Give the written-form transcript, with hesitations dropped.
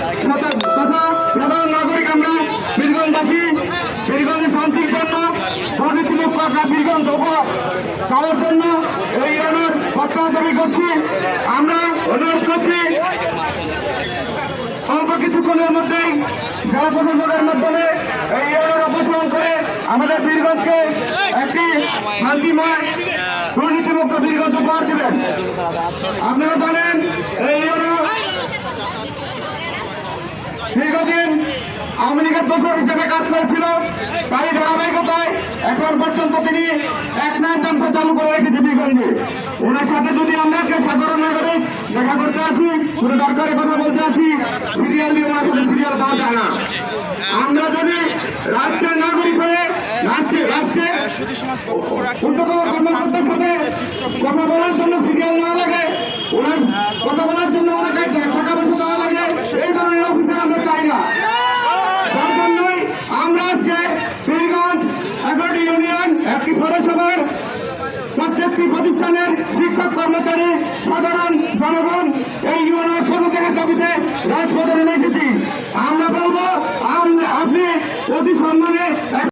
তথা সাধারণ নাগরিক আমরা বীরগঞ্জবাসী বীরগঞ্জের শান্তির জন্য দুর্নীতিমুক্ত বীরগঞ্জ চাওয়ার জন্য এই ইউনিয়নের বর্তমান দাবি করছি। আমরা অনুরোধ করছি অল্প কিছুক্ষণের মধ্যেই জেলা প্রশাসনের মাধ্যমে এই ইউনিয়ন অপসারণ করে আমাদের বীরগঞ্জকে একটি শান্তিময় দুর্নীতিমুক্ত বীরগঞ্জ উপহার দেবেন। আপনারা জানেন এই ইউনিয়ন দীর্ঘদিন আওয়ামী লীগের দোষর হিসেবে কাজ করেছিল। তারই ধারাবাহিকতায় এখন পর্যন্ত তিনি এক নায়ক যন্ত্র চালু করে রেখেছে বীরগঞ্জে। ওনার সাথে যদি আমরা সাধারণ নাগরিক দেখা করতে আসি, কোনো দরকারের কথা বলতে আসি, সিরিয়াল দিয়ে ওনার সাথে সিরিয়াল পাওয়া যায় না। আমরা যদি রাষ্ট্রের নাগরিক হয়ে রাষ্ট্রের উন্নত কর্মকর্তার সাথে কথা বলার জন্য সিরিয়াল নেওয়া লাগে, ওনার কথা বলার জন্য ওনাকে টাকা পয়সা দেওয়া লাগে, এই ধরনের অফিসার আমরা চাই না। যার জন্যই আমরা আজকে বীরগঞ্জ 11টি ইউনিয়ন, একটি পৌরসভার প্রত্যেকটি প্রতিষ্ঠানের শিক্ষক কর্মচারী সাধারণ জনগণ এই ইউনিয়নের পদত্যাগের দাবিতে রাজপথে নেমে এসেছি। আমরা বলবো আপনি অতি সম্মানে